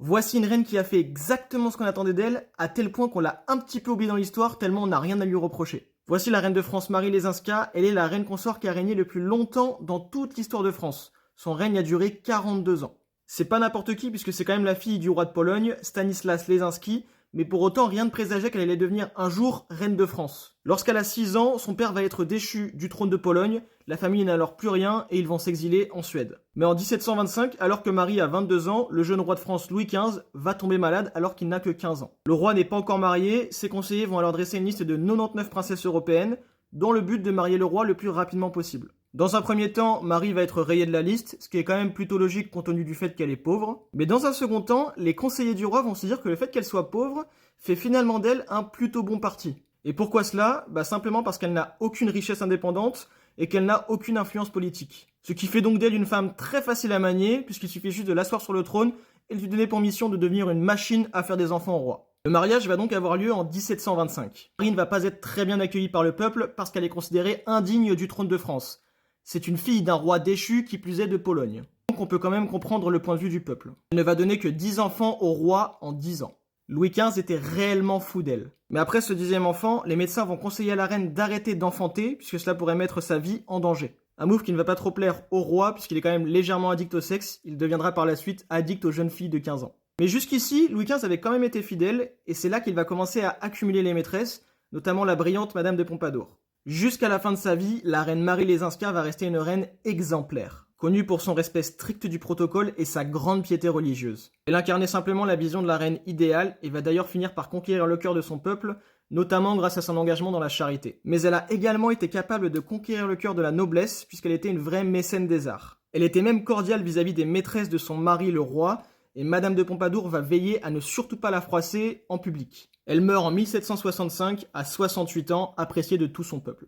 Voici une reine qui a fait exactement ce qu'on attendait d'elle, à tel point qu'on l'a un petit peu oubliée dans l'histoire, tellement on n'a rien à lui reprocher. Voici la reine de France Marie Lesinska, elle est la reine consort qui a régné le plus longtemps dans toute l'histoire de France. Son règne a duré 42 ans. C'est pas n'importe qui puisque c'est quand même la fille du roi de Pologne, Stanislas Lesinski, mais pour autant rien ne présageait qu'elle allait devenir un jour reine de France. Lorsqu'elle a 6 ans, son père va être déchu du trône de Pologne, la famille n'a alors plus rien et ils vont s'exiler en Suède. Mais en 1725, alors que Marie a 22 ans, le jeune roi de France Louis XV va tomber malade alors qu'il n'a que 15 ans. Le roi n'est pas encore marié, ses conseillers vont alors dresser une liste de 99 princesses européennes, dans le but de marier le roi le plus rapidement possible. Dans un premier temps, Marie va être rayée de la liste, ce qui est quand même plutôt logique compte tenu du fait qu'elle est pauvre. Mais dans un second temps, les conseillers du roi vont se dire que le fait qu'elle soit pauvre fait finalement d'elle un plutôt bon parti. Et pourquoi cela ? Simplement parce qu'elle n'a aucune richesse indépendante et qu'elle n'a aucune influence politique. Ce qui fait donc d'elle une femme très facile à manier, puisqu'il suffit juste de l'asseoir sur le trône et de lui donner pour mission de devenir une machine à faire des enfants au roi. Le mariage va donc avoir lieu en 1725. Marie ne va pas être très bien accueillie par le peuple parce qu'elle est considérée indigne du trône de France. C'est une fille d'un roi déchu qui plus est de Pologne. Donc on peut quand même comprendre le point de vue du peuple. Elle ne va donner que 10 enfants au roi en 10 ans. Louis XV était réellement fou d'elle. Mais après ce 10e enfant, les médecins vont conseiller à la reine d'arrêter d'enfanter puisque cela pourrait mettre sa vie en danger. Un move qui ne va pas trop plaire au roi puisqu'il est quand même légèrement addict au sexe, il deviendra par la suite addict aux jeunes filles de 15 ans. Mais jusqu'ici, Louis XV avait quand même été fidèle et c'est là qu'il va commencer à accumuler les maîtresses, notamment la brillante Madame de Pompadour. Jusqu'à la fin de sa vie, la reine Marie Lesinska va rester une reine exemplaire, connue pour son respect strict du protocole et sa grande piété religieuse. Elle incarnait simplement la vision de la reine idéale et va d'ailleurs finir par conquérir le cœur de son peuple, notamment grâce à son engagement dans la charité. Mais elle a également été capable de conquérir le cœur de la noblesse puisqu'elle était une vraie mécène des arts. Elle était même cordiale vis-à-vis des maîtresses de son mari le roi, et Madame de Pompadour va veiller à ne surtout pas la froisser en public. Elle meurt en 1765 à 68 ans, appréciée de tout son peuple.